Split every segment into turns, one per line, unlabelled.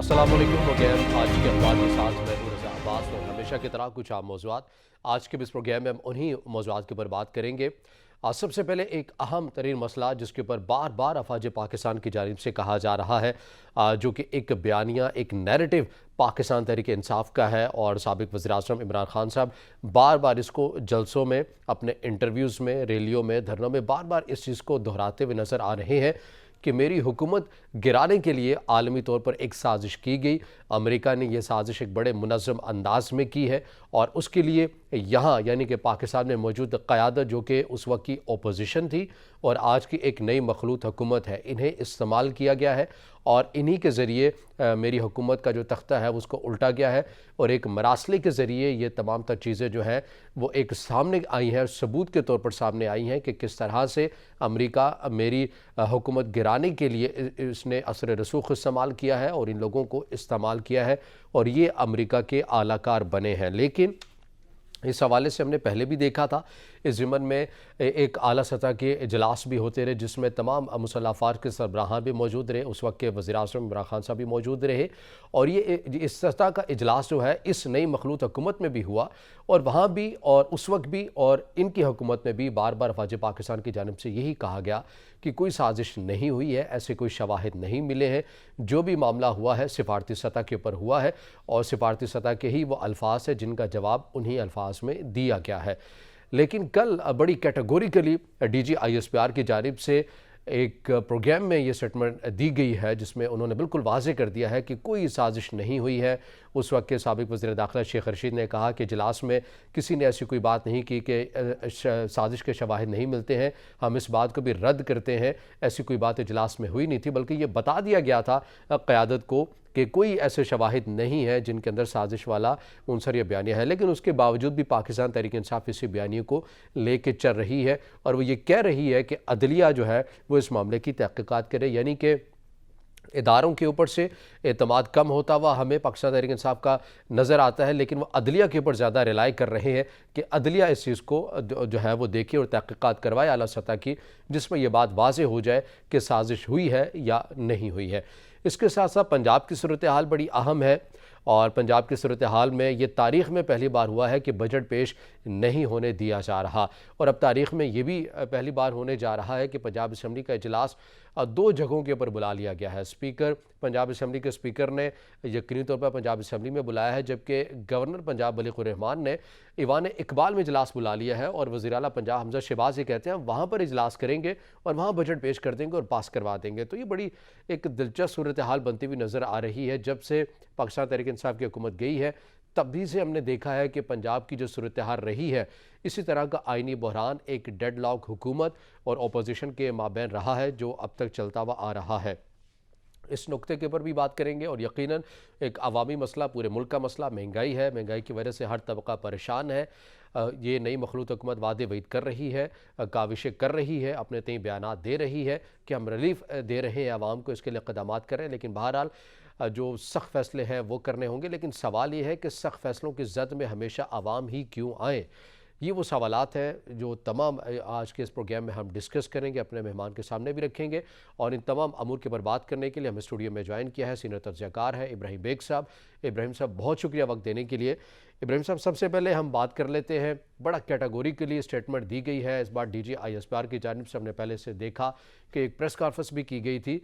السلام علیکم پروگرام آج کے اخبار کے ساتھ میں ہوں رضا عباس اور ہمیشہ کی طرح کچھ عام موضوعات آج کے اس پروگرام میں ہم انہی موضوعات کے اوپر بات کریں گے۔ سب سے پہلے ایک اہم ترین مسئلہ جس کے اوپر بار بار افواج پاکستان کی جانب سے کہا جا رہا ہے، جو کہ ایک بیانیہ ایک نیریٹو پاکستان تحریک انصاف کا ہے، اور سابق وزیر اعظم عمران خان صاحب بار بار اس کو جلسوں میں، اپنے انٹرویوز میں، ریلیوں میں، دھرنوں میں بار بار اس چیز کو دہراتے ہوئے نظر آ رہے ہیں کہ میری حکومت گرانے کے لیے عالمی طور پر ایک سازش کی گئی۔ امریکہ نے یہ سازش ایک بڑے منظم انداز میں کی ہے، اور اس کے لیے یہاں یعنی کہ پاکستان میں موجود قیادت جو کہ اس وقت کی اپوزیشن تھی اور آج کی ایک نئی مخلوط حکومت ہے، انہیں استعمال کیا گیا ہے، اور انہی کے ذریعے میری حکومت کا جو تختہ ہے اس کو الٹا گیا ہے، اور ایک مراسلے کے ذریعے یہ تمام تر چیزیں جو ہیں وہ ایک سامنے آئی ہیں، ثبوت کے طور پر سامنے آئی ہیں کہ کس طرح سے امریکہ میری حکومت گرانے کے لیے اس نے اثر رسوخ استعمال کیا ہے اور ان لوگوں کو استعمال کیا ہے، اور یہ امریکہ کے اعلی کار بنے ہیں۔ لیکن اس حوالے سے ہم نے پہلے بھی دیکھا تھا، اس ضمن میں ایک اعلیٰ سطح کے اجلاس بھی ہوتے رہے جس میں تمام مسلح افواج کے سربراہان بھی موجود رہے، اس وقت کے وزیر اعظم عمران خان صاحب بھی موجود رہے، اور یہ اس سطح کا اجلاس جو ہے اس نئی مخلوط حکومت میں بھی ہوا، اور وہاں بھی اور اس وقت بھی اور ان کی حکومت میں بھی بار بار افواج پاکستان کی جانب سے یہی کہا گیا کہ کوئی سازش نہیں ہوئی ہے، ایسے کوئی شواہد نہیں ملے ہیں، جو بھی معاملہ ہوا ہے سفارتی سطح کے اوپر ہوا ہے، اور سفارتی سطح کے ہی وہ الفاظ ہیں جن کا جواب انہی الفاظ میں دیا گیا ہے۔ لیکن کل بڑی categorically D G I S P R کی جانب سے ایک پروگرام میں یہ سٹیٹمنٹ دی گئی ہے جس میں انہوں نے بالکل واضح کر دیا ہے کہ کوئی سازش نہیں ہوئی ہے۔ اس وقت کے سابق وزیر داخلہ شیخ رشید نے کہا کہ اجلاس میں کسی نے ایسی کوئی بات نہیں کی کہ سازش کے شواہد نہیں ملتے ہیں، ہم اس بات کو بھی رد کرتے ہیں، ایسی کوئی بات اجلاس میں ہوئی نہیں تھی، بلکہ یہ بتا دیا گیا تھا قیادت کو کہ کوئی ایسے شواہد نہیں ہے جن کے اندر سازش والا عنصر یا بیانیہ ہے۔ لیکن اس کے باوجود بھی پاکستان تحریک انصاف اسی بیانیے کو لے کے چل رہی ہے، اور وہ یہ کہہ رہی ہے کہ عدلیہ جو ہے وہ اس معاملے کی تحقیقات کرے، یعنی کہ اداروں کے اوپر سے اعتماد کم ہوتا ہوا ہمیں پاکستان تحریک انصاف کا نظر آتا ہے، لیکن وہ عدلیہ کے اوپر زیادہ ریلائی کر رہے ہیں کہ عدلیہ اس چیز کو جو ہے وہ دیکھے اور تحقیقات کروائے اعلیٰ سطح کی، جس میں یہ بات واضح ہو جائے کہ سازش ہوئی ہے یا نہیں ہوئی ہے۔ اس کے ساتھ ساتھ پنجاب کی صورتحال بڑی اہم ہے، اور پنجاب کی صورتحال میں یہ تاریخ میں پہلی بار ہوا ہے کہ بجٹ پیش نہیں ہونے دیا جا رہا، اور اب تاریخ میں یہ بھی پہلی بار ہونے جا رہا ہے کہ پنجاب اسمبلی کا اجلاس دو جگہوں کے اوپر بلا لیا گیا ہے۔ اسپیکر پنجاب اسمبلی کے اسپیکر نے یقینی طور پر پنجاب اسمبلی میں بلایا ہے، جبکہ گورنر پنجاب ملک الرحمان نے ایوان اقبال میں اجلاس بلا لیا ہے، اور وزیر اعلیٰ پنجاب حمزہ شہباز یہ کہتے ہیں وہاں پر اجلاس کریں گے اور وہاں بجٹ پیش کر دیں گے اور پاس کروا دیں گے۔ تو یہ بڑی ایک دلچسپ صورتحال بنتی ہوئی نظر آ رہی ہے۔ جب سے پاکستان تحریک انصاف کی حکومت گئی ہے تب بھی سے ہم نے دیکھا ہے کہ پنجاب کی جو صورتحال رہی ہے، اسی طرح کا آئینی بحران ایک ڈیڈ لاک حکومت اور اپوزیشن کے مابین رہا ہے جو اب تک چلتا ہوا آ رہا ہے۔ اس نقطے کے اوپر بھی بات کریں گے، اور یقیناً ایک عوامی مسئلہ، پورے ملک کا مسئلہ مہنگائی ہے، مہنگائی کی وجہ سے ہر طبقہ پریشان ہے۔ یہ نئی مخلوط حکومت وعدے وعید کر رہی ہے، کاوشیں کر رہی ہے، اپنے تئیں بیانات دے رہی ہے کہ ہم ریلیف دے رہے ہیں عوام کو، اس کے لیے اقدامات کر رہے ہیں، لیکن بہرحال جو سخت فیصلے ہیں وہ کرنے ہوں گے۔ لیکن سوال یہ ہے کہ سخت فیصلوں کی زد میں ہمیشہ عوام ہی کیوں آئیں؟ یہ وہ سوالات ہیں جو تمام آج کے اس پروگرام میں ہم ڈسکس کریں گے، اپنے مہمان کے سامنے بھی رکھیں گے، اور ان تمام امور کے اوپر بات کرنے کے لیے ہم اسٹوڈیو میں جوائن کیا ہے سینئر تجزیہ کار ہے ابراہیم بیگ صاحب۔ ابراہیم صاحب بہت شکریہ وقت دینے کے لیے۔ ابراہیم صاحب سب سے پہلے ہم بات کر لیتے ہیں، بڑا کیٹیگوریکلی اسٹیٹمنٹ دی گئی ہے اس بار D G I S P R کی جانب سے، ہم نے پہلے سے دیکھا کہ ایک پریس کانفرنس بھی کی گئی تھی،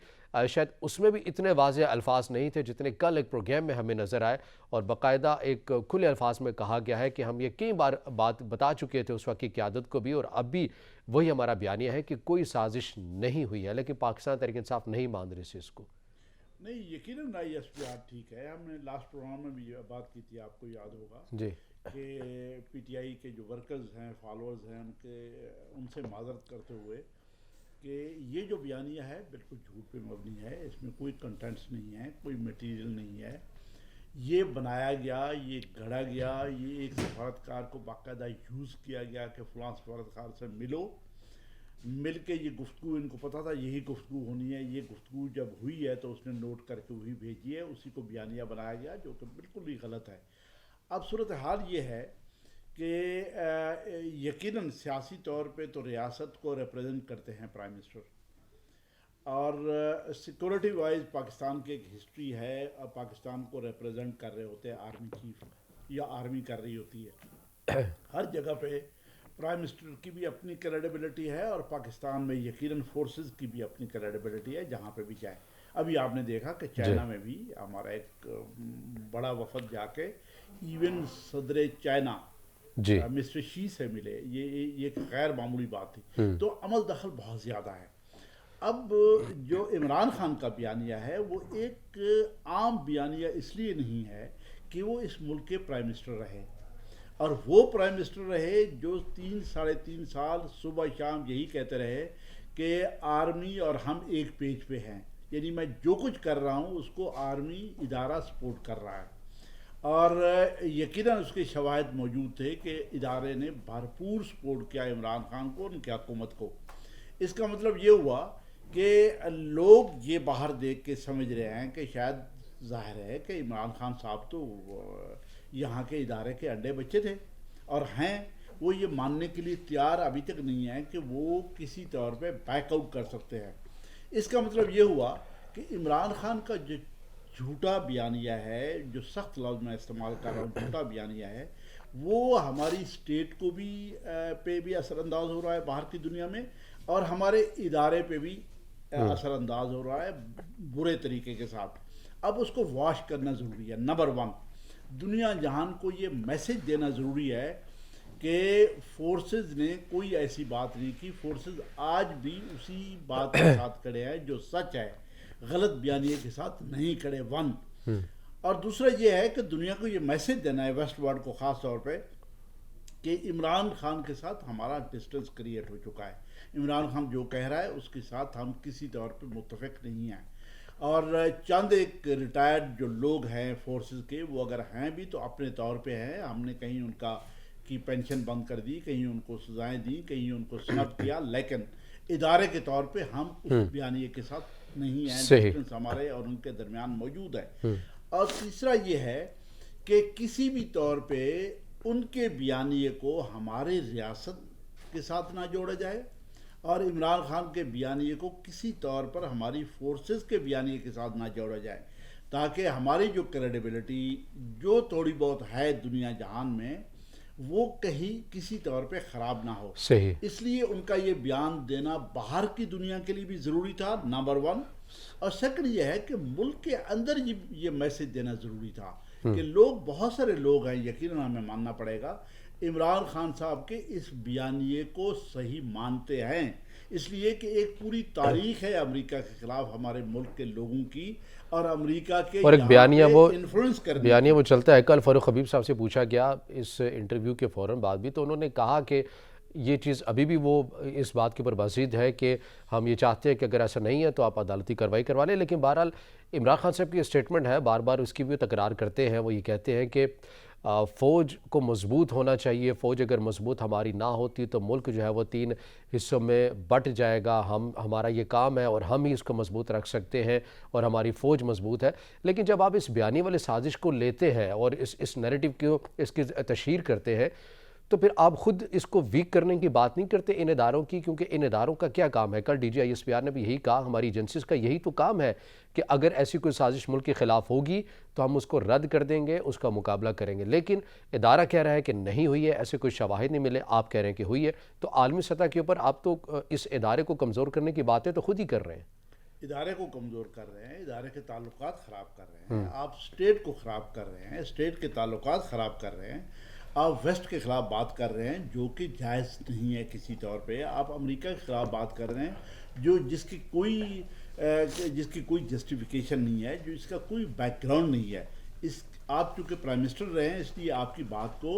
شاید اس میں بھی اتنے واضح الفاظ نہیں تھے جتنے کل ایک پروگرام میں ہمیں نظر آئے، اور باقاعدہ ایک کھلے الفاظ میں کہا گیا ہے کہ ہم یہ کئی بار بات بتا چکے تھے اس وقت کی قیادت کو بھی، اور اب بھی وہی ہمارا بیانیہ ہے کہ کوئی سازش نہیں ہوئی ہے، لیکن پاکستان تحریک انصاف نہیں مان رہی اس کو۔
نہیں، یقیناً آئی ایس پی آر ٹھیک ہے، ہم نے لاسٹ پروگرام میں بھی یہ بات کی تھی، آپ کو یاد ہوگا
جی
کہ پی ٹی آئی کے جو ورکرز ہیں، فالوورز ہیں، ان سے معذرت کرتے ہوئے کہ یہ جو بیانیہ ہے بالکل جھوٹ پہ مبنی ہے، اس میں کوئی کنٹینٹس نہیں ہے، کوئی میٹیریل نہیں ہے، یہ بنایا گیا، یہ گھڑا گیا، یہ ایک سفارتکار کو باقاعدہ یوز کیا گیا کہ فلاں سفارتکار سے مل کے یہ گفتگو، ان کو پتا تھا یہی گفتگو ہونی ہے، یہ گفتگو جب ہوئی ہے تو اس نے نوٹ کر کے وہی بھیجی ہے، اسی کو بیانیہ بنایا گیا جو کہ بالکل ہی غلط ہے۔ اب صورتحال یہ ہے کہ یقیناً سیاسی طور پہ تو ریاست کو ریپریزنٹ کرتے ہیں پرائم منسٹر، اور سیکورٹی وائز پاکستان کی ایک ہسٹری ہے، اور پاکستان کو ریپرزینٹ کر رہے ہوتے ہیں آرمی چیف یا آرمی کر رہی ہوتی ہے ہر جگہ پہ۔ پرائم منسٹر کی بھی اپنی کریڈیبلٹی ہے، اور پاکستان میں یقیناً فورسز کی بھی اپنی کریڈیبلٹی ہے جہاں پہ بھی جائے۔ ابھی آپ نے دیکھا کہ چائنا میں بھی ہمارا ایک بڑا وفد جا کے ایون صدر چائنا
جی
مسٹر شی سے ملے، یہ ایک غیر معمولی بات تھی۔ تو عمل دخل بہت زیادہ ہے۔ اب جو عمران خان کا بیانیہ ہے وہ ایک عام بیانیہ اس لیے نہیں ہے کہ وہ اس ملک کے پرائم منسٹر رہے، اور وہ پرائم منسٹر رہے جو 3-3.5 سال صبح شام یہی کہتے رہے کہ آرمی اور ہم ایک پیج پہ ہیں، یعنی میں جو کچھ کر رہا ہوں اس کو آرمی ادارہ سپورٹ کر رہا ہے۔ اور یقیناً اس کے شواہد موجود تھے کہ ادارے نے بھرپور سپورٹ کیا عمران خان کو، ان کی حکومت کو۔ اس کا مطلب یہ ہوا کہ لوگ یہ باہر دیکھ کے سمجھ رہے ہیں کہ شاید ظاہر ہے کہ عمران خان صاحب تو یہاں کے ادارے کے انڈے بچے تھے، اور ہیں وہ یہ ماننے کے لیے تیار ابھی تک نہیں ہے کہ وہ کسی طور پہ بیک آؤٹ کر سکتے ہیں۔ اس کا مطلب یہ ہوا کہ عمران خان کا جو جھوٹا بیانیہ ہے، جو سخت لفظ میں استعمال کر رہا ہوں، جھوٹا بیانیہ ہے، وہ ہماری اسٹیٹ کو بھی پہ بھی اثر انداز ہو رہا ہے باہر کی دنیا میں، اور ہمارے ادارے پہ بھی اثر انداز ہو رہا ہے برے طریقے کے ساتھ۔ اب اس کو واش کرنا ضروری ہے۔ نمبر 1، دنیا جہان کو یہ میسج دینا ضروری ہے کہ فورسز نے کوئی ایسی بات نہیں کی، فورسز آج بھی اسی بات کے ساتھ کھڑے ہیں جو سچ ہے، غلط بیانیے کے ساتھ نہیں کھڑے۔ 1 اور دوسرا یہ ہے کہ دنیا کو یہ میسج دینا ہے، ویسٹ ورلڈ کو خاص طور پہ، کہ عمران خان کے ساتھ ہمارا ڈسٹنس کریٹ ہو چکا ہے۔ عمران خان جو کہہ رہا ہے اس کے ساتھ ہم کسی طور پہ متفق نہیں ہیں، اور چند ایک ریٹائرڈ جو لوگ ہیں فورسز کے، وہ اگر ہیں بھی تو اپنے طور پہ ہیں۔ ہم نے کہیں ان کی پینشن بند کر دی، کہیں ان کو سزائیں دی، کہیں ان کو سنب کیا، لیکن ادارے کے طور پہ ہم اس بیانیے کے ساتھ نہیں ہیں، ڈسٹنس ہمارے اور ان کے درمیان موجود ہے۔ اور تیسرا یہ ہے کہ کسی بھی طور پہ ان کے بیانیے کو ہمارے ریاست کے ساتھ نہ جوڑا جائے، اور عمران خان کے بیانیے کو کسی طور پر ہماری فورسز کے بیانیے کے ساتھ نہ جوڑا جائے، تاکہ ہماری جو کریڈیبلٹی جو تھوڑی بہت ہے دنیا جہان میں، وہ کہیں کسی طور پہ خراب نہ ہو۔
صحیح۔ اس
لیے ان کا یہ بیان دینا باہر کی دنیا کے لیے بھی ضروری تھا، نمبر 1، اور سیکنڈ یہ ہے کہ ملک کے اندر یہ میسج دینا ضروری تھا کہ بہت سارے لوگ ہیں، یقیناً ہمیں ماننا پڑے گا، عمران خان صاحب کے اس بیانیے کو صحیح مانتے ہیں، اس لیے کہ ایک پوری تاریخ ہے امریکہ کے خلاف ہمارے ملک کے لوگوں کی، اور امریکہ کے
اور ایک بیانیہ وہ چلتا ہے۔ کل فاروق حبیب صاحب سے پوچھا گیا اس انٹرویو کے فوراً بعد بھی، تو انہوں نے کہا کہ یہ چیز ابھی بھی وہ اس بات کے اوپر بازید ہے کہ ہم یہ چاہتے ہیں کہ اگر ایسا نہیں ہے تو آپ عدالتی کارروائی کروا لیں، لیکن بہرحال عمران خان صاحب کی اسٹیٹمنٹ ہے، بار بار اس کی بھی تکرار کرتے ہیں۔ وہ یہ کہتے ہیں کہ فوج کو مضبوط ہونا چاہیے، فوج اگر مضبوط ہماری نہ ہوتی تو ملک جو ہے وہ 3 حصوں میں بٹ جائے گا، ہمارا یہ کام ہے اور ہم ہی اس کو مضبوط رکھ سکتے ہیں اور ہماری فوج مضبوط ہے۔ لیکن جب آپ اس بیانی والے سازش کو لیتے ہیں اور اس نیریٹو کو اس کی تشہیر کرتے ہیں، تو پھر آپ خود اس کو ویک کرنے کی بات نہیں کرتے ان اداروں کی، کیونکہ ان اداروں کا کیا کام ہے؟ کل D G I S P R نے بھی یہی کہا، ہماری ایجنسیز کا یہی تو کام ہے کہ اگر ایسی کوئی سازش ملک کے خلاف ہوگی تو ہم اس کو رد کر دیں گے، اس کا مقابلہ کریں گے۔ لیکن ادارہ کہہ رہا ہے کہ نہیں ہوئی ہے، ایسے کوئی شواہد نہیں ملے، آپ کہہ رہے ہیں کہ ہوئی ہے، تو عالمی سطح کے اوپر آپ تو اس ادارے کو کمزور کرنے کی باتیں تو خود ہی کر رہے ہیں۔
ادارے کو کمزور کر رہے ہیں، ادارے کے تعلقات خراب کر رہے ہیں، آپ اسٹیٹ کو خراب کر رہے ہیں، اسٹیٹ کے تعلقات خراب کر رہے ہیں، آپ ویسٹ کے خلاف بات کر رہے ہیں جو کہ جائز نہیں ہے کسی طور پہ، آپ امریکہ کے خلاف بات کر رہے ہیں جس کی کوئی جسٹیفیکیشن نہیں ہے، جو اس کا کوئی بیک گراؤنڈ نہیں ہے۔ آپ چونکہ پرائم منسٹر رہے ہیں، اس لیے آپ کی بات کو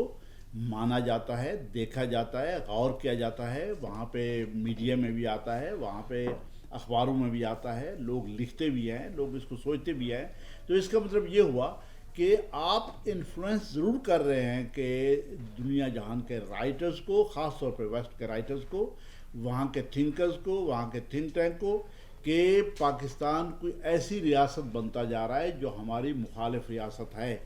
مانا جاتا ہے، دیکھا جاتا ہے، غور کیا جاتا ہے، وہاں پہ میڈیا میں بھی آتا ہے، وہاں پہ اخباروں میں بھی آتا ہے، لوگ لکھتے بھی ہیں، لوگ اس کو سوچتے بھی ہیں۔ تو اس کا مطلب یہ ہوا کہ آپ انفلوئنس ضرور کر رہے ہیں کہ دنیا جہان کے رائٹرز کو، خاص طور پہ ویسٹ کے رائٹرز کو، وہاں کے تھنکرز کو، وہاں کے تھنک ٹینک کو، کہ پاکستان کوئی ایسی ریاست بنتا جا رہا ہے جو ہماری مخالف ریاست ہے،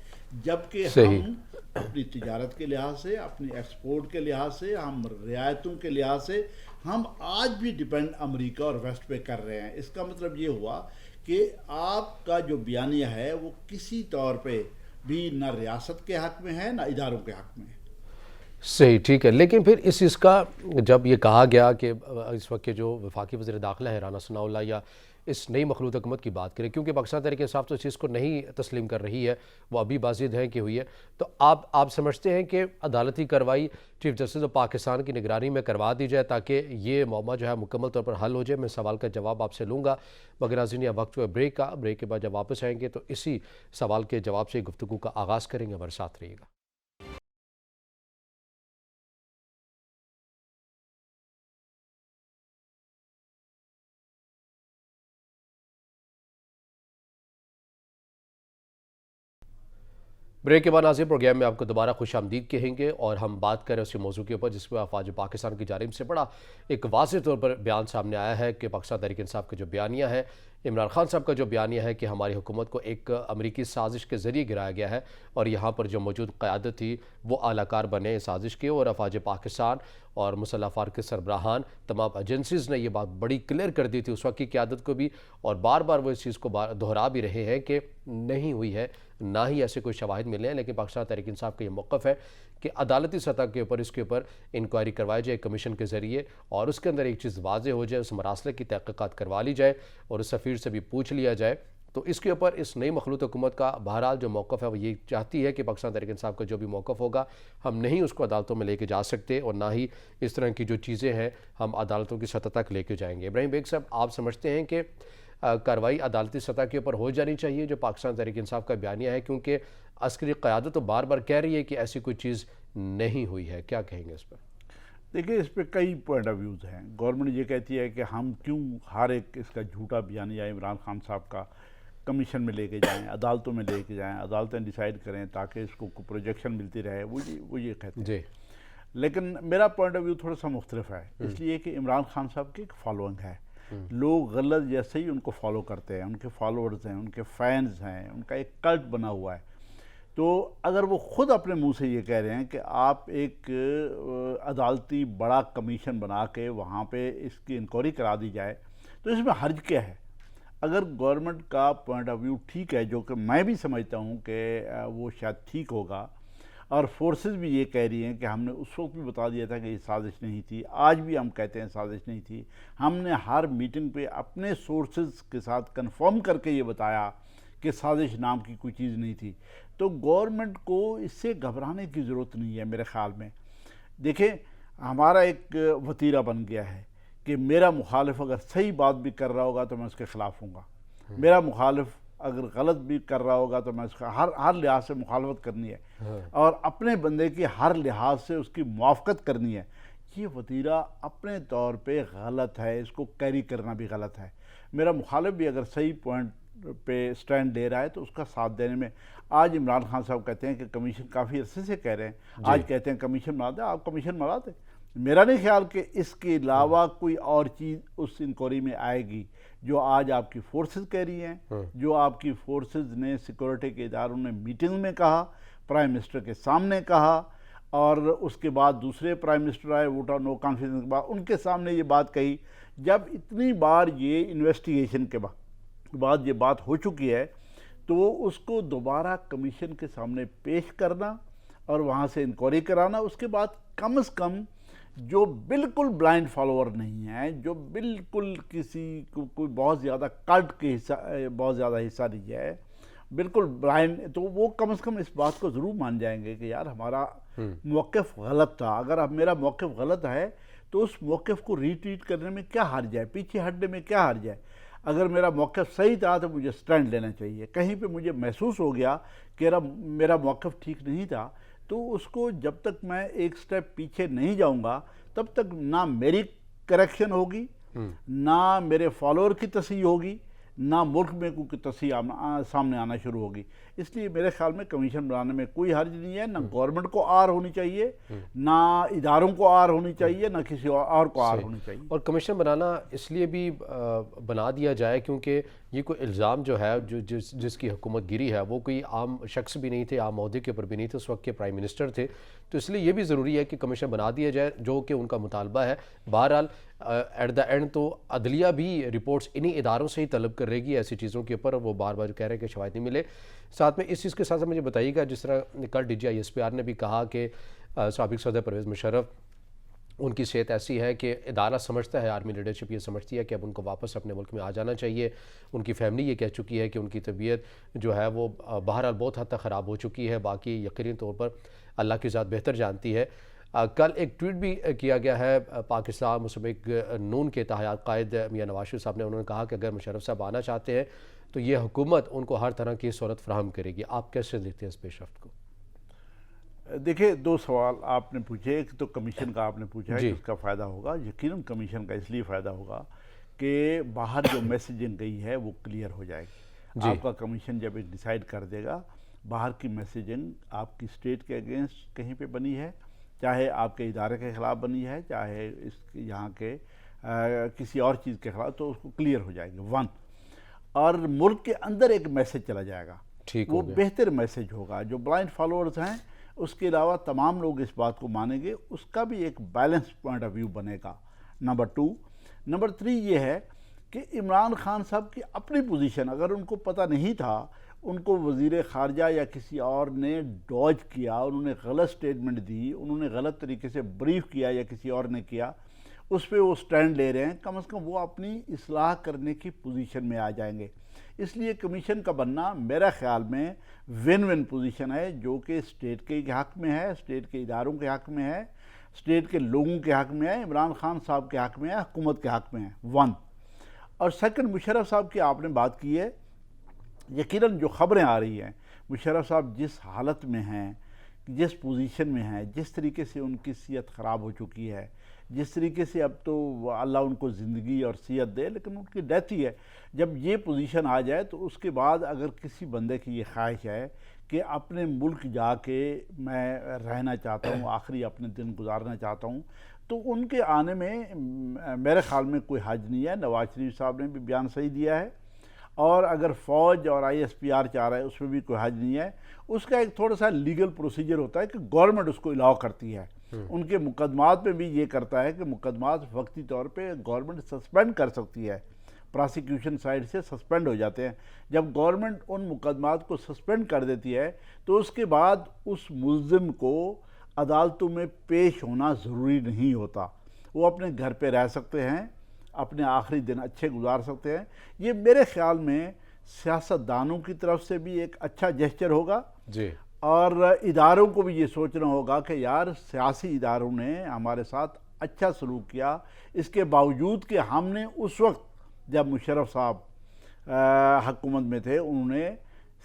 جبکہ ہم اپنی تجارت کے لحاظ سے، اپنی ایکسپورٹ کے لحاظ سے، ہم رعایتوں کے لحاظ سے ہم آج بھی ڈیپینڈ امریکہ اور ویسٹ پہ کر رہے ہیں. اس کا مطلب یہ ہوا کہ آپ کا جو بیانیہ ہے وہ کسی طور پہ بھی نہ ریاست کے حق میں ہے نہ اداروں کے حق میں ہے.
صحیح، ٹھیک ہے. لیکن پھر اس چیز کا جب یہ کہا گیا کہ اس وقت کے جو وفاقی وزیر داخلہ ہے رانا ثناء اللہ یا اس نئی مخلوط حکومت کی بات کریں، کیونکہ پاکستان تحریک انصاف تو اس چیز کو نہیں تسلیم کر رہی ہے، وہ ابھی بازید ہے کہ ہوئی ہے، تو آپ سمجھتے ہیں کہ عدالتی کارروائی چیف جسٹس آف پاکستان کی نگرانی میں کروا دی جائے تاکہ یہ معمہ جو ہے مکمل طور پر حل ہو جائے؟ میں سوال کا جواب آپ سے لوں گا، مگر ناظرین یہ وقت ہوئے بریک کا. بریک کے بعد جب واپس آئیں گے تو اسی سوال کے جواب سے گفتگو کا آغاز کریں گے. ہمارے ساتھ رہیے گا. بریک کے بعد ناظرین پروگرام میں آپ کو دوبارہ خوش آمدید کہیں گے، اور ہم بات کریں اسی موضوع کے اوپر جس پہ افواج پاکستان کی جانب سے بڑا ایک واضح طور پر بیان سامنے آیا ہے کہ پاکستان تحریک انصاف کا جو بیانیہ ہے، عمران خان صاحب کا جو بیانیہ ہے کہ ہماری حکومت کو ایک امریکی سازش کے ذریعے گرایا گیا ہے اور یہاں پر جو موجود قیادت تھی وہ اعلی کار بنے سازش کے، اور افواج پاکستان اور مسلح افراد کے سربراہان تمام ایجنسیز نے یہ بات بڑی کلیئر کر دی تھی اس وقت کی قیادت کو بھی، اور بار بار وہ اس چیز کو دہرا بھی رہے ہیں کہ نہیں ہوئی ہے، نہ ہی ایسے کوئی شواہد ملے ہیں. لیکن پاکستان تحریک انصاف کا یہ موقف ہے کہ عدالتی سطح کے اوپر اس کے اوپر انکوائری کروائی جائے کمیشن کے ذریعے، اور اس کے اندر ایک چیز واضح ہو جائے، اس مراسلے کی تحقیقات کروا لی جائے اور اس سفیر سے بھی پوچھ لیا جائے. تو اس کے اوپر اس نئی مخلوط حکومت کا بہرحال جو موقف ہے وہ یہ چاہتی ہے کہ پاکستان تحریک انصاف کا جو بھی موقف ہوگا ہم نہیں اس کو عدالتوں میں لے کے جا سکتے، اور نہ ہی اس طرح کی جو چیزیں ہیں ہم عدالتوں کی سطح تک لے کے جائیں گے. ابراہیم بیگ صاحب، آپ سمجھتے ہیں کہ کارروائی عدالتی سطح کے اوپر ہو جانی چاہیے جو پاکستان تحریک انصاف کا بیانیہ ہے، کیونکہ عسکری قیادت تو بار بار کہہ رہی ہے کہ ایسی کوئی چیز نہیں ہوئی ہے؟ کیا کہیں گے اس پر؟
دیکھیں، اس پہ کئی پوائنٹ آف ویوز ہیں. گورنمنٹ یہ کہتی ہے کہ ہم کیوں ہر ایک اس کا جھوٹا بیانیہ عمران خان صاحب کا کمیشن میں لے کے جائیں، عدالتوں میں لے کے جائیں، عدالتیں ڈیسائیڈ کریں تاکہ اس کو پروجیکشن ملتی رہے، وہ یہ کہتے ہیں.
جی.
لیکن میرا پوائنٹ آف ویو تھوڑا سا مختلف ہے، اس لیے کہ عمران خان صاحب کی ایک فالوئنگ ہے. لوگ غلط جیسے ہی ان کو فالو کرتے ہیں، ان کے فالوورز ہیں، ان کے فینز ہیں، ان کا ایک کلٹ بنا ہوا ہے. تو اگر وہ خود اپنے منہ سے یہ کہہ رہے ہیں کہ آپ ایک عدالتی بڑا کمیشن بنا کے وہاں پہ اس کی انکوائری کرا دی جائے تو اس میں حرج کیا ہے؟ اگر گورنمنٹ کا پوائنٹ آف ویو ٹھیک ہے، جو کہ میں بھی سمجھتا ہوں کہ وہ شاید ٹھیک ہوگا، اور فورسز بھی یہ کہہ رہی ہیں کہ ہم نے اس وقت بھی بتا دیا تھا کہ یہ سازش نہیں تھی، آج بھی ہم کہتے ہیں سازش نہیں تھی، ہم نے ہر میٹنگ پہ اپنے سورسز کے ساتھ کنفرم کر کے یہ بتایا کہ سازش نام کی کوئی چیز نہیں تھی. تو گورنمنٹ کو اس سے گھبرانے کی ضرورت نہیں ہے میرے خیال میں. دیکھیں، ہمارا ایک وتیرہ بن گیا ہے کہ میرا مخالف اگر صحیح بات بھی کر رہا ہوگا تو میں اس کے خلاف ہوں گا، میرا مخالف اگر غلط بھی کر رہا ہوگا تو میں اس کا ہر لحاظ سے مخالفت کرنی ہے، اور اپنے بندے کی ہر لحاظ سے اس کی موافقت کرنی ہے. یہ وتیرہ اپنے طور پہ غلط ہے، اس کو کیری کرنا بھی غلط ہے. میرا مخالف بھی اگر صحیح پوائنٹ پہ سٹینڈ لے رہا ہے تو اس کا ساتھ دینے میں. آج عمران خان صاحب کہتے ہیں کہ کمیشن، کافی عرصے سے کہہ رہے ہیں، آج کہتے ہیں کمیشن بنا دیں. آپ کمیشن بنا دیں. میرا نہیں خیال کہ اس کے علاوہ کوئی اور چیز اس انکوائری میں آئے گی. جو آج آپ کی فورسز کہہ رہی ہیں، جو آپ کی فورسز نے سیکورٹی کے اداروں نے میٹنگ میں کہا، پرائم منسٹر کے سامنے کہا، اور اس کے بعد دوسرے پرائم منسٹر آئے ووٹ آف نو کانفیڈنس کے بعد ان کے سامنے یہ بات کہی. جب اتنی بار یہ انویسٹیگیشن کے بعد یہ بات ہو چکی ہے تو اس کو دوبارہ کمیشن کے سامنے پیش کرنا اور وہاں سے انکوائری کرانا، اس کے بعد کم از کم جو بالکل بلائنڈ فالوور نہیں ہیں، جو بالکل کسی کو کوئی بہت زیادہ کلٹ کے بہت زیادہ حصہ نہیں ہے، بالکل بلائنڈ، تو وہ کم از کم اس بات کو ضرور مان جائیں گے کہ یار ہمارا موقف غلط تھا. اگر اب میرا موقف غلط ہے تو اس موقف کو ریٹریٹ کرنے میں کیا حرج ہے، پیچھے ہٹنے میں کیا حرج ہے. اگر میرا موقف صحیح تھا تو مجھے سٹینڈ لینا چاہیے. کہیں پہ مجھے محسوس ہو گیا کہ میرا موقف ٹھیک نہیں تھا تو اس کو جب تک میں ایک سٹیپ پیچھے نہیں جاؤں گا تب تک نہ میری کریکشن ہوگی، نہ میرے فالوور کی تصحیح ہوگی، نہ ملک میں کوئی تصحیح سامنے آنا شروع ہوگی. اس لیے میرے خیال میں کمیشن بنانے میں کوئی حرج نہیں ہے. نہ گورنمنٹ کو آر ہونی چاہیے، نہ اداروں کو آر ہونی چاہیے، نہ کسی اور کو آر ہونی چاہیے.
اور کمیشن بنانا اس لیے بھی بنا دیا جائے کیونکہ یہ کوئی الزام جو ہے جس کی حکومت گیری ہے وہ کوئی عام شخص بھی نہیں تھے، عام عہدے کے اوپر بھی نہیں تھے، اس وقت کے پرائم منسٹر تھے، تو اس لیے یہ بھی ضروری ہے کہ کمیشن بنا دیا جائے جو کہ ان کا مطالبہ ہے۔ بہرحال ایٹ دا اینڈ تو عدلیہ بھی رپورٹس انہی اداروں سے ہی طلب کر رہے گی ایسی چیزوں کے اوپر، وہ بار بار کہہ رہے ہیں کہ شواہد نہیں ملے۔ ساتھ میں اس چیز کے ساتھ ساتھ مجھے بتائیے گا، جس طرح کل D G I S P R نے بھی کہا کہ سابق صدر پرویز مشرف ان کی صحت ایسی ہے کہ ادارہ سمجھتا ہے، آرمی لیڈرشپ یہ سمجھتی ہے کہ اب ان کو واپس اپنے ملک میں آ جانا چاہیے۔ ان کی فیملی یہ کہہ چکی ہے کہ ان کی طبیعت جو ہے وہ بہرحال بہت حد تک خراب ہو چکی ہے، باقی یقینی طور پر اللہ کی ذات بہتر جانتی ہے۔ کل ایک ٹویٹ بھی کیا گیا ہے پاکستان مسلم لیگ نون کے اتحاد قائد میاں نواز شریف صاحب نے، انہوں نے کہا کہ اگر مشرف صاحب آنا چاہتے ہیں تو یہ حکومت ان کو ہر طرح کی سہولت فراہم کرے گی۔ آپ کیسے دیکھتے ہیں اس پیش رفت کو؟
دیکھیں، دو سوال آپ نے پوچھے، ایک تو کمیشن کا آپ نے پوچھا ہے
جی
کہ اس کا فائدہ ہوگا۔ یقیناً کمیشن کا اس لیے فائدہ ہوگا کہ باہر جو میسیجنگ گئی ہے وہ کلیئر ہو جائے گی۔
جی
آپ کا کمیشن جب ایک ڈیسائیڈ کر دے گا باہر کی میسیجنگ آپ کی اسٹیٹ کے اگینسٹ کہیں پہ بنی ہے، چاہے آپ کے ادارے کے خلاف بنی ہے، چاہے اس یہاں کے کسی اور چیز کے خلاف، تو اس کو کلیئر ہو جائے گی ون، اور ملک کے اندر ایک میسیج چلا جائے گا،
ٹھیک
وہ
ہو گیا۔
بہتر میسیج ہوگا۔ جو بلائنڈ فالوورز ہیں اس کے علاوہ تمام لوگ اس بات کو مانیں گے، اس کا بھی ایک بیلنس پوائنٹ آف ویو بنے گا۔ نمبر 2، نمبر 3 یہ ہے کہ عمران خان صاحب کی اپنی پوزیشن، اگر ان کو پتہ نہیں تھا، ان کو وزیر خارجہ یا کسی اور نے ڈوج کیا، انہوں نے غلط سٹیٹمنٹ دی، انہوں نے غلط طریقے سے بریف کیا یا کسی اور نے کیا، اس پہ وہ سٹینڈ لے رہے ہیں، کم از کم وہ اپنی اصلاح کرنے کی پوزیشن میں آ جائیں گے۔ اس لیے کمیشن کا بننا میرا خیال میں ون ون پوزیشن ہے، جو کہ اسٹیٹ کے حق میں ہے، اسٹیٹ کے اداروں کے حق میں ہے، اسٹیٹ کے لوگوں کے حق میں ہے، عمران خان صاحب کے حق میں ہے، حکومت کے حق میں ہے، ون۔ اور سیکنڈ، مشرف صاحب کی آپ نے بات کی ہے، یقیناً جو خبریں آ رہی ہیں، مشرف صاحب جس حالت میں ہیں، جس پوزیشن میں ہیں، جس طریقے سے ان کی صحت خراب ہو چکی ہے، جس طریقے سے اب تو اللہ ان کو زندگی اور صحت دے، لیکن ان کی ڈیتھ ہی ہے۔ جب یہ پوزیشن آ جائے تو اس کے بعد اگر کسی بندے کی یہ خواہش ہے کہ اپنے ملک جا کے میں رہنا چاہتا ہوں، آخری اپنے دن گزارنا چاہتا ہوں، تو ان کے آنے میں میرے خیال میں کوئی حرج نہیں ہے۔ نواز شریف صاحب نے بھی بیان صحیح دیا ہے، اور اگر فوج اور آئی ایس پی آر چاہ رہا ہے اس میں بھی کوئی حرج نہیں ہے۔ اس کا ایک تھوڑا سا لیگل پروسیجر ہوتا ہے کہ گورنمنٹ اس کو الاؤ کرتی ہے، ان کے مقدمات میں بھی یہ کرتا ہے کہ مقدمات وقتی طور پہ گورنمنٹ سسپینڈ کر سکتی ہے، پراسیکیوشن سائڈ سے سسپینڈ ہو جاتے ہیں۔ جب گورنمنٹ ان مقدمات کو سسپینڈ کر دیتی ہے تو اس کے بعد اس ملزم کو عدالتوں میں پیش ہونا ضروری نہیں ہوتا، وہ اپنے گھر پہ رہ سکتے ہیں، اپنے آخری دن اچھے گزار سکتے ہیں۔ یہ میرے خیال میں سیاست دانوں کی طرف سے بھی ایک اچھا جیسچر ہوگا،
جی
اور اداروں کو بھی یہ سوچنا ہوگا کہ یار سیاسی اداروں نے ہمارے ساتھ اچھا سلوک کیا، اس کے باوجود کہ ہم نے اس وقت جب مشرف صاحب حکومت میں تھے انہوں نے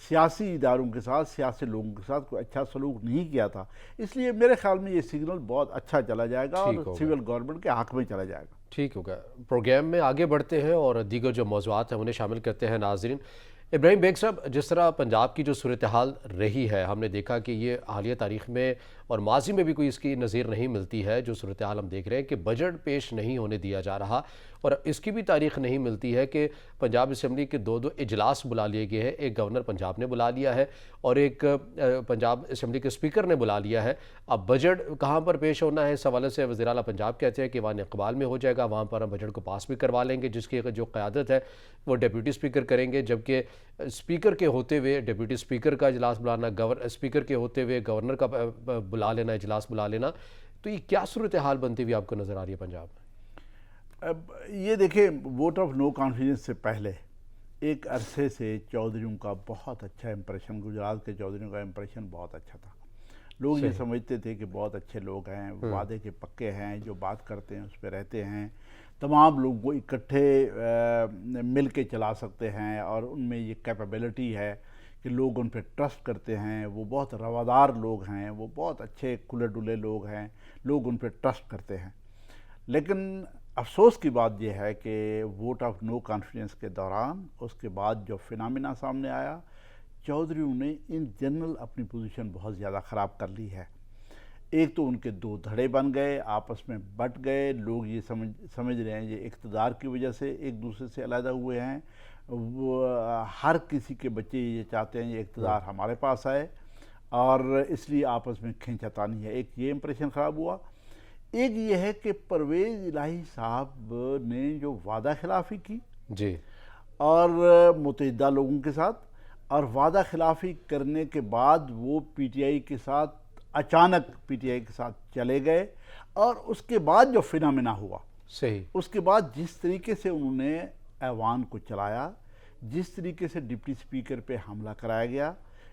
سیاسی اداروں کے ساتھ، سیاسی لوگوں کے ساتھ کوئی اچھا سلوک نہیں کیا تھا۔ اس لیے میرے خیال میں یہ سگنل بہت اچھا چلا جائے گا اور سول گورنمنٹ کے حق میں چلا جائے گا۔
ٹھیک ہوگا، پروگرام میں آگے بڑھتے ہیں اور دیگر جو موضوعات ہیں انہیں شامل کرتے ہیں۔ ناظرین، ابراہیم بیگ صاحب، جس طرح پنجاب کی جو صورتحال رہی ہے، ہم نے دیکھا کہ یہ حالیہ تاریخ میں اور ماضی میں بھی کوئی اس کی نظیر نہیں ملتی ہے۔ جو صورتحال ہم دیکھ رہے ہیں کہ بجٹ پیش نہیں ہونے دیا جا رہا، اور اس کی بھی تاریخ نہیں ملتی ہے کہ پنجاب اسمبلی کے دو اجلاس بلا لیے گئے ہیں، ایک گورنر پنجاب نے بلا لیا ہے اور ایک پنجاب اسمبلی کے اسپیکر نے بلا لیا ہے۔ اب بجٹ کہاں پر پیش ہونا ہے، اس حوالے سے وزیر اعلیٰ پنجاب کہتے ہیں کہ ایوان اقبال میں ہو جائے گا، وہاں پر ہم بجٹ کو پاس بھی کروا لیں گے، جس کی جو قیادت ہے وہ ڈیپیوٹی اسپیکر کریں گے، جبکہ اسپیکر کے ہوتے ہوئے ڈیپیوٹی اسپیکر کا اجلاس بلانا، اسپیکر کے ہوتے ہوئے گورنر کا بلا لینا، اجلاس بلا لینا، تو یہ کیا صورتحال بنتی ہوئی آپ کو نظر آ رہی ہے پنجاب میں؟
اب یہ دیکھیں، ووٹ آف نو کانفیڈنس سے پہلے ایک عرصے سے چودھریوں کا بہت اچھا امپریشن، گجرات کے چودھریوں کا امپریشن بہت اچھا تھا۔ لوگ یہ سمجھتے تھے کہ بہت اچھے لوگ ہیں، وعدے کے پکے ہیں، جو بات کرتے ہیں اس پہ رہتے ہیں، تمام لوگوں کو اکٹھے مل کے چلا سکتے ہیں، اور ان میں یہ کیپیبلٹی ہے کہ لوگ ان پہ ٹرسٹ کرتے ہیں، وہ بہت روادار لوگ ہیں، وہ بہت اچھے کھلے ڈلے لوگ ہیں، لوگ ان پہ ٹرسٹ کرتے ہیں۔ لیکن افسوس کی بات یہ ہے کہ ووٹ آف نو کانفیڈنس کے دوران اس کے بعد جو فینامنا سامنے آیا، چودھریوں نے ان جنرل اپنی پوزیشن بہت زیادہ خراب کر لی ہے۔ ایک تو ان کے دو دھڑے بن گئے، آپس میں بٹ گئے، لوگ یہ سمجھ رہے ہیں یہ اقتدار کی وجہ سے ایک دوسرے سے علیحدہ ہوئے ہیں، وہ ہر کسی کے بچے یہ چاہتے ہیں یہ اقتدار ہمارے پاس آئے، اور اس لیے آپس میں کھینچاتانی ہے۔ ایک یہ امپریشن خراب ہوا۔ ایک یہ ہے کہ پرویز الہی صاحب نے جو وعدہ خلافی کی
جی
اور متحدہ لوگوں کے ساتھ، اور وعدہ خلافی کرنے کے بعد وہ پی ٹی آئی کے ساتھ اچانک پی ٹی آئی کے ساتھ چلے گئے، اور اس کے بعد جو فنامنا ہوا،
صحیح،
اس کے بعد جس طریقے سے انہوں نے ایوان کو چلایا، جس طریقے سے ڈپٹی سپیکر پہ حملہ کرایا گیا،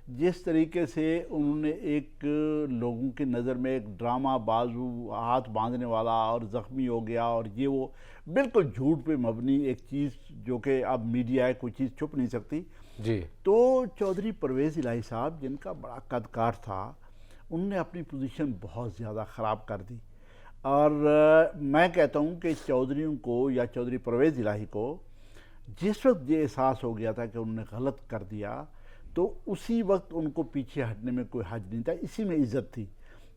جس طریقے سے انہوں نے ایک لوگوں کی نظر میں ایک ڈرامہ بازو ہاتھ باندھنے والا اور زخمی ہو گیا، اور یہ وہ بالکل جھوٹ پہ مبنی ایک چیز جو کہ اب میڈیا ہے کوئی چیز چھپ نہیں سکتی۔
جی
تو چودھری پرویز الہی صاحب جن کا بڑا قد کاٹ تھا، انہوں نے اپنی پوزیشن بہت زیادہ خراب کر دی، اور میں کہتا ہوں کہ چودھریوں کو یا چودھری پرویز الہی کو جس وقت یہ احساس ہو گیا تھا کہ انہوں نے غلط کر دیا، تو اسی وقت ان کو پیچھے ہٹنے میں کوئی حرج نہیں تھا، اسی میں عزت تھی،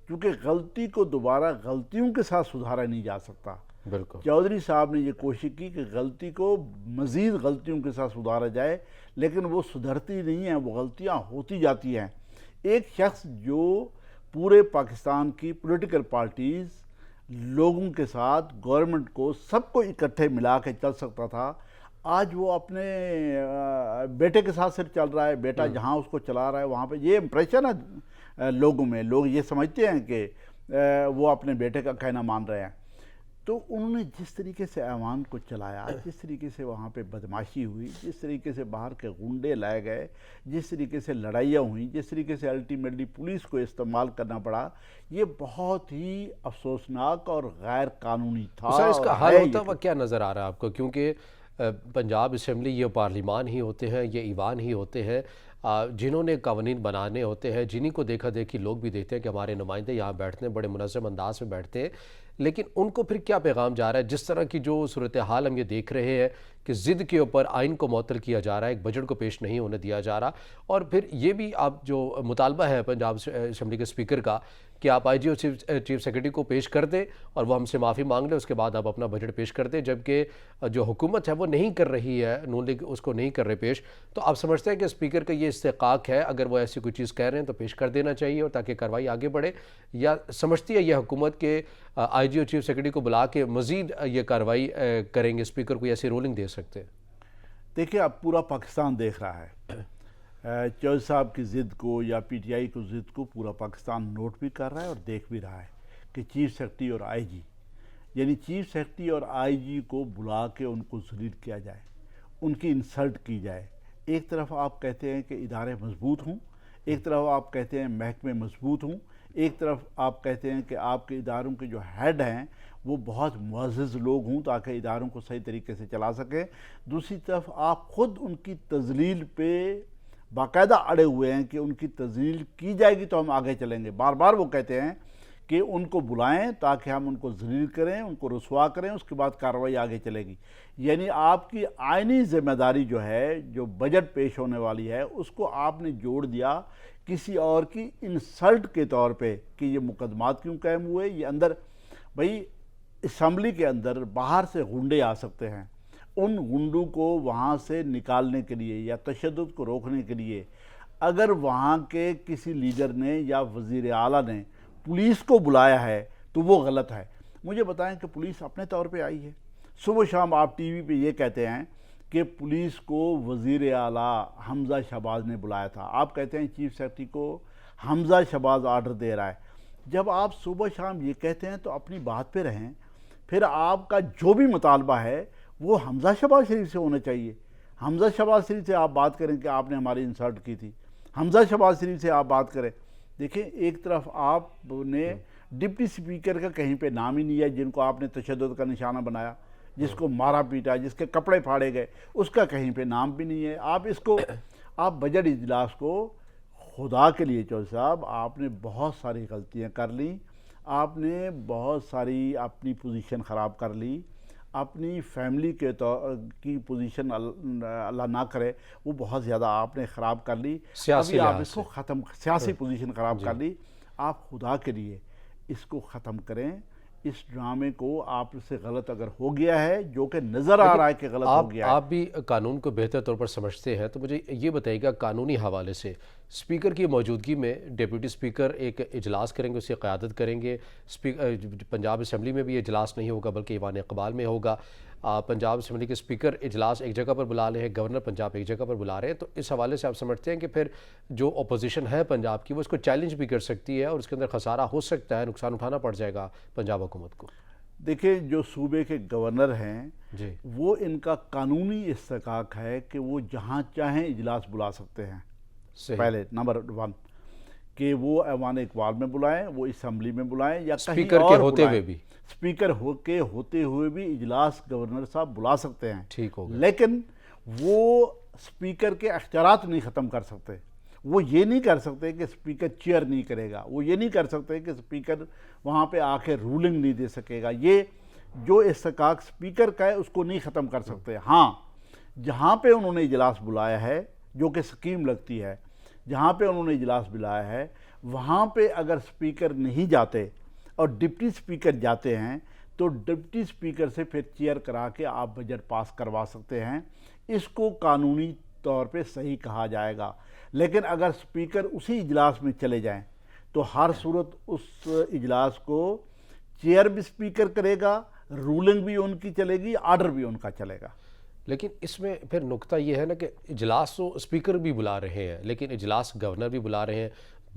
کیونکہ غلطی کو دوبارہ غلطیوں کے ساتھ سدھارا نہیں جا سکتا۔
بالکل،
چودھری صاحب نے یہ کوشش کی کہ غلطی کو مزید غلطیوں کے ساتھ سدھارا جائے، لیکن وہ سدھرتی نہیں ہیں، وہ غلطیاں ہوتی جاتی ہیں۔ ایک شخص جو پورے پاکستان کی پولیٹیکل پارٹیز، لوگوں کے ساتھ، گورنمنٹ کو، سب کو اکٹھے ملا کے چل سکتا تھا، آج وہ اپنے بیٹے کے ساتھ صرف چل رہا ہے، بیٹا جہاں اس کو چلا رہا ہے وہاں پہ یہ امپریشن ہے لوگوں میں، لوگ یہ سمجھتے ہیں کہ وہ اپنے بیٹے کا کہنا مان رہے ہیں۔ تو انہوں نے جس طریقے سے ایوان کو چلایا، جس طریقے سے وہاں پہ بدماشی ہوئی، جس طریقے سے باہر کے غنڈے لائے گئے، جس طریقے سے لڑائیاں ہوئیں، جس طریقے سے الٹیمیٹلی پولیس کو استعمال کرنا پڑا، یہ بہت ہی افسوسناک اور غیر قانونی تھا۔
سر اس کا
اور
حل
ہے
ہوتا
یہ
ہوا کیا نظر آ رہا ہے آپ کو؟ کیونکہ پنجاب اسمبلی یہ پارلیمان ہی ہوتے ہیں، یہ ایوان ہی ہوتے ہیں جنہوں نے قوانین بنانے ہوتے ہیں، جنہی کو دیکھا دیکھی لوگ بھی دیکھتے ہیں کہ ہمارے نمائندے یہاں بیٹھتے ہیں، بڑے منظم انداز میں بیٹھتے ہیں، لیکن ان کو پھر کیا پیغام جا رہا ہے؟ جس طرح کی جو صورتحال ہم یہ دیکھ رہے ہیں کہ ضد کے اوپر آئین کو معطل کیا جا رہا ہے، ایک بجٹ کو پیش نہیں ہونے دیا جا رہا، اور پھر یہ بھی آپ جو مطالبہ ہے پنجاب اسمبلی کے اسپیکر کا کہ آپ آئی جی او چیف سیکرٹری کو پیش کر دیں اور وہ ہم سے معافی مانگ لیں، اس کے بعد آپ اپنا بجٹ پیش کر دیں، جبکہ جو حکومت ہے وہ نہیں کر رہی ہے، نون لیگ اس کو نہیں کر رہے پیش، تو آپ سمجھتے ہیں کہ اسپیکر کا یہ استحقاق ہے اگر وہ ایسی کوئی چیز کہہ رہے ہیں تو پیش کر دینا چاہیے اور تاکہ کارروائی آگے بڑھے، یا سمجھتی ہے یہ حکومت کے آئی جی او چیف سیکرٹری کو بلا کے مزید یہ کارروائی کریں گے، اسپیکر کو ایسی رولنگ دے سکتے ہیں؟
دیکھیں اب پورا پاکستان دیکھ رہا ہے چودھری صاحب کی ضد کو یا پی ٹی آئی کو ضد کو پورا پاکستان نوٹ بھی کر رہا ہے اور دیکھ بھی رہا ہے کہ چیف سیکرٹری اور آئی جی، یعنی چیف سیکرٹری اور آئی جی کو بلا کے ان کو ذلیل کیا جائے، ان کی انسلٹ کی جائے۔ ایک طرف آپ کہتے ہیں کہ ادارے مضبوط ہوں، ایک طرف آپ کہتے ہیں محکمے مضبوط ہوں، ایک طرف آپ کہتے ہیں کہ آپ کے اداروں کے جو ہیڈ ہیں وہ بہت معزز لوگ ہوں تاکہ اداروں کو صحیح طریقے سے چلا سکیں، دوسری طرف آپ خود ان کی تذلیل پہ باقاعدہ اڑے ہوئے ہیں کہ ان کی تذلیل کی جائے گی تو ہم آگے چلیں گے۔ بار بار وہ کہتے ہیں کہ ان کو بلائیں تاکہ ہم ان کو ذلیل کریں، ان کو رسوا کریں، اس کے بعد کارروائی آگے چلے گی۔ یعنی آپ کی آئینی ذمہ داری جو ہے، جو بجٹ پیش ہونے والی ہے، اس کو آپ نے جوڑ دیا کسی اور کی انسلٹ کے طور پہ کہ یہ مقدمات کیوں قائم ہوئے۔ یہ اندر بھئی اسمبلی کے اندر باہر سے غنڈے آ سکتے ہیں، ان غنڈوں کو وہاں سے نکالنے کے لیے یا تشدد کو روکنے کے لیے اگر وہاں کے کسی لیڈر نے یا وزیر اعلیٰ نے پولیس کو بلایا ہے تو وہ غلط ہے۔ مجھے بتائیں کہ پولیس اپنے طور پہ آئی ہے، صبح شام آپ ٹی وی پہ یہ کہتے ہیں کہ پولیس کو وزیر اعلیٰ حمزہ شہباز نے بلایا تھا، آپ کہتے ہیں چیف سیکرٹری کو حمزہ شہباز آرڈر دے رہا ہے۔ جب آپ صبح شام یہ کہتے ہیں تو اپنی بات پہ رہیں، پھر آپ کا جو بھی مطالبہ ہے وہ حمزہ شہباز شریف سے ہونا چاہیے۔ حمزہ شہباز شریف سے آپ بات کریں کہ آپ نے ہماری انسلٹ کی تھی، حمزہ شہباز شریف سے آپ بات کریں۔ دیکھیں ایک طرف آپ نے ڈپٹی سپیکر کا کہیں پہ نام ہی نہیں ہے جن کو آپ نے تشدد کا نشانہ بنایا، جس کو مارا پیٹا، جس کے کپڑے پھاڑے گئے، اس کا کہیں پہ نام بھی نہیں ہے۔ آپ اس کو آپ بجٹ اجلاس کو خدا کے لیے چودھری صاحب آپ نے بہت ساری غلطیاں کر لیں، آپ نے بہت ساری اپنی پوزیشن خراب کر لی، اپنی فیملی کی پوزیشن اللہ نہ کرے وہ بہت زیادہ آپ نے خراب کر لی، ابھی آپ اس کو ختم، سیاسی پوزیشن خراب کر لی۔ آپ خدا کے لیے اس کو ختم کریں. اس ڈرامے کو آپ سے غلط اگر ہو گیا ہے، جو کہ نظر آ رہا ہے کہ غلط ہو گیا ہے.
آپ بھی قانون کو بہتر طور پر سمجھتے ہیں، تو مجھے یہ بتائیے گا قانونی حوالے سے اسپیکر کی موجودگی میں ڈیپٹی اسپیکر ایک اجلاس کریں گے، اس کی قیادت کریں گے. پنجاب اسمبلی میں بھی اجلاس نہیں ہوگا بلکہ ایوان اقبال میں ہوگا. پنجاب اسمبلی کے اسپیکر اجلاس ایک جگہ پر بلا رہے ہیں، گورنر پنجاب ایک جگہ پر بلا رہے ہیں، تو اس حوالے سے آپ سمجھتے ہیں کہ پھر جو اپوزیشن ہے پنجاب کی وہ اس کو چیلنج بھی کر سکتی ہے اور اس کے اندر خسارہ ہو سکتا ہے، نقصان اٹھانا پڑ جائے گا پنجاب حکومت کو؟
دیکھیں، جو صوبے کے گورنر ہیں
جی،
وہ ان کا قانونی استحقاق ہے کہ وہ جہاں چاہیں اجلاس بلا سکتے ہیں.
صحیح.
پہلے نمبر 1 کہ وہ ایوان اقبال میں بلائیں، وہ اسمبلی میں بلائیں، یا کہیں
اسپیکر
اور
کے ہوتے
بلائیں.
ہوئے بھی
اسپیکر ہوتے ہوئے بھی اجلاس گورنر صاحب بلا سکتے ہیں.
ٹھیک ہو گیا.
لیکن وہ اسپیکر کے اختیارات نہیں ختم کر سکتے. وہ یہ نہیں کر سکتے کہ اسپیکر چیئر نہیں کرے گا، وہ یہ نہیں کر سکتے کہ اسپیکر وہاں پہ آ کے رولنگ نہیں دے سکے گا. یہ جو استحقاق اسپیکر کا ہے اس کو نہیں ختم کر سکتے. ہاں، جہاں پہ انہوں نے اجلاس بلایا ہے، جو کہ سکیم لگتی ہے، جہاں پہ انہوں نے اجلاس بلایا ہے وہاں پہ اگر اسپیکر نہیں جاتے اور ڈپٹی اسپیکر جاتے ہیں تو ڈپٹی اسپیکر سے پھر چیئر کرا کے آپ بجٹ پاس کروا سکتے ہیں. اس کو قانونی طور پہ صحیح کہا جائے گا. لیکن اگر اسپیکر اسی اجلاس میں چلے جائیں تو ہر صورت اس اجلاس کو چیئر بھی اسپیکر کرے گا، رولنگ بھی ان کی چلے گی، آرڈر بھی ان کا چلے گا.
لیکن اس میں پھر نقطہ یہ ہے نا کہ اجلاس تو اسپیکر بھی بلا رہے ہیں لیکن اجلاس گورنر بھی بلا رہے ہیں.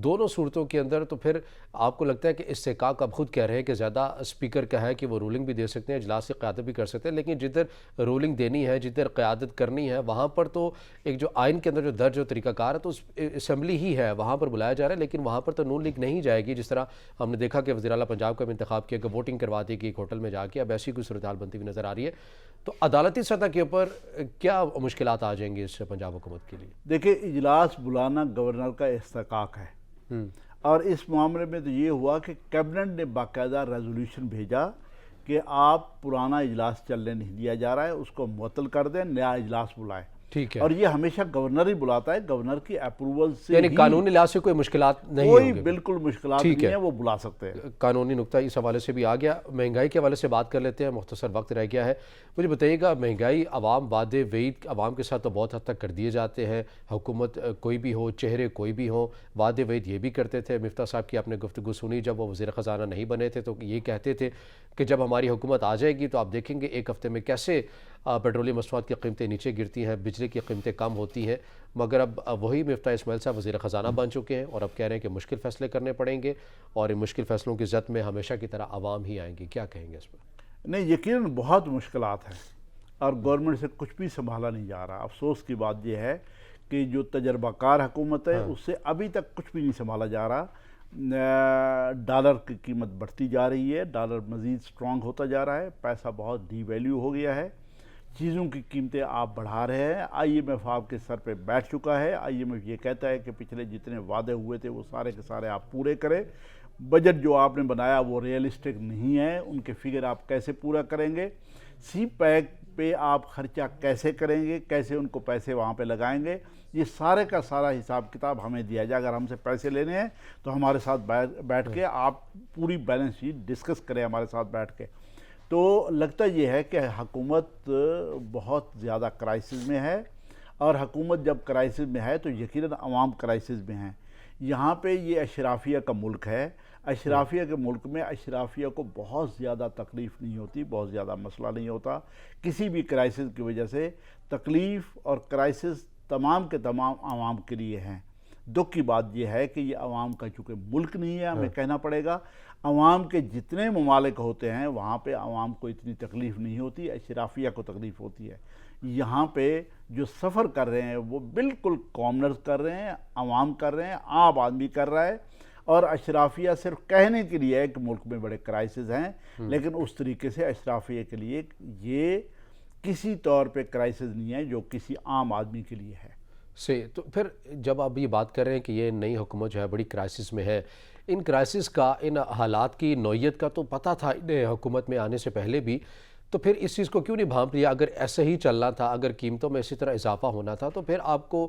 دونوں صورتوں کے اندر تو پھر آپ کو لگتا ہے کہ استحقاق اب خود کہہ رہے ہیں کہ زیادہ اسپیکر کا ہے کہ وہ رولنگ بھی دے سکتے ہیں، اجلاس سے قیادت بھی کر سکتے ہیں، لیکن جدھر رولنگ دینی ہے، جدھر قیادت کرنی ہے، وہاں پر تو ایک جو آئین کے اندر جو درج و طریقہ کار ہے تو اسمبلی ہی ہے، وہاں پر بلایا جا رہا ہے. لیکن وہاں پر تو نون لیگ نہیں جائے گی. جس طرح ہم نے دیکھا کہ وزیر اعلیٰ پنجاب کا بھی انتخاب کیا کہ ووٹنگ کروا دی گئی ایک ہوٹل میں جا کے. اب ایسی کوئی صورتحال بنتی ہوئی نظر آ رہی ہے. تو عدالتی سطح کے اوپر کیا مشکلات آ جائیں گی اس پنجاب حکومت کے لیے؟
دیکھیں، اجلاس بلانا گورنر کا استحقاق ہے، اور اس معاملے میں تو یہ ہوا کہ کیبنٹ نے باقاعدہ ریزولوشن بھیجا کہ آپ پرانا اجلاس چلنے نہیں دیا جا رہا ہے، اس کو معطل کر دیں، نیا اجلاس بلائیں.
ٹھیک ہے.
اور یہ ہمیشہ گورنر ہی بلاتا ہے، گورنر کی اپروول سے
یعنی
ہی
قانونی لحاظ سے کوئی مشکلات نہیں
کوئی
ہوں گے؟
بالکل مشکلات
ٹھیک
نہیں
ہے.
ہے، وہ بلا سکتے ہیں.
قانونی نقطہ اس حوالے سے بھی آ گیا. مہنگائی کے حوالے سے بات کر لیتے ہیں، مختصر وقت رہ گیا ہے. مجھے بتائیے گا، مہنگائی، عوام وعدے وعید عوام کے ساتھ تو بہت حد تک کر دیے جاتے ہیں. حکومت کوئی بھی ہو، چہرے کوئی بھی ہوں، وعدے وعید یہ بھی کرتے تھے. مفتاح صاحب کی آپ نے گفتگو سنی جب وہ وزیر خزانہ نہیں بنے تھے تو یہ کہتے تھے کہ جب ہماری حکومت آ جائے گی تو آپ دیکھیں گے ایک ہفتے میں کیسے پیٹرولیم مصنوعات کی قیمتیں نیچے گرتی ہیں، بجلی کی قیمتیں کم ہوتی ہیں. مگر اب وہی مفتاح اسماعیل صاحب وزیر خزانہ بن چکے ہیں اور اب کہہ رہے ہیں کہ مشکل فیصلے کرنے پڑیں گے اور ان مشکل فیصلوں کی زد میں ہمیشہ کی طرح عوام ہی آئیں گی. کیا کہیں گے اس پر؟
نہیں، یقیناً بہت مشکلات ہیں اور گورنمنٹ سے کچھ بھی سنبھالا نہیں جا رہا. افسوس کی بات یہ ہے کہ جو تجربہ کار حکومت ہے اس سے ابھی تک کچھ بھی نہیں سنبھالا جا رہا. ڈالر کی قیمت بڑھتی جا رہی ہے، ڈالر مزید سٹرونگ ہوتا جا رہا ہے، پیسہ بہت ڈی ویلیو ہو گیا ہے، چیزوں کی قیمتیں آپ بڑھا رہے ہیں. آئی ایم ایف آپ کے سر پہ بیٹھ چکا ہے. آئی ایم ایف یہ کہتا ہے کہ پچھلے جتنے وعدے ہوئے تھے وہ سارے کے سارے آپ پورے کریں. بجٹ جو آپ نے بنایا وہ ریئلسٹک نہیں ہے، ان کے فگر آپ کیسے پورا کریں گے، سی پیک پہ آپ خرچہ کیسے کریں گے، کیسے ان کو پیسے وہاں پہ لگائیں گے، یہ سارے کا سارا حساب کتاب ہمیں دیا جائے. اگر ہم سے پیسے لینے ہیں تو ہمارے ساتھ بیٹھ کے آپ پوری بیلنس شیٹ ڈسکس کریں ہمارے ساتھ بیٹھ کے. تو لگتا یہ ہے کہ حکومت بہت زیادہ کرائسس میں ہے، اور حکومت جب کرائسس میں ہے تو یقیناً عوام کرائسس میں ہیں. یہاں پہ یہ اشرافیہ کا ملک ہے. اشرافیہ کے ملک میں اشرافیہ کو بہت زیادہ تکلیف نہیں ہوتی، بہت زیادہ مسئلہ نہیں ہوتا کسی بھی کرائسس کی وجہ سے. تکلیف اور کرائسس تمام کے تمام عوام کے لیے ہیں. دکھ کی بات یہ ہے کہ یہ عوام کا چونکہ ملک نہیں ہے، ہمیں کہنا پڑے گا. عوام کے جتنے ممالک ہوتے ہیں وہاں پہ عوام کو اتنی تکلیف نہیں ہوتی، اشرافیہ کو تکلیف ہوتی ہے. یہاں پہ جو سفر کر رہے ہیں وہ بالکل کامنرز کر رہے ہیں، عوام کر رہے ہیں، عام آدمی کر رہا ہے. اور اشرافیہ صرف کہنے کے لیے ہے کہ ملک میں بڑے کرائسس ہیں، لیکن اس طریقے سے اشرافیہ کے لیے یہ کسی طور پہ کرائسس نہیں ہے جو کسی عام آدمی کے لیے ہے.
تو پھر جب آپ یہ بات کر رہے ہیں کہ یہ نئی حکومت جو ہے بڑی کرائسس میں ہے، ان کرائسس کا، ان حالات کی نوعیت کا تو پتہ تھا انہیں حکومت میں آنے سے پہلے بھی، تو پھر اس چیز کو کیوں نہیں بھانپ لیا؟ اگر ایسے ہی چلنا تھا، اگر قیمتوں میں اسی طرح اضافہ ہونا تھا تو پھر آپ کو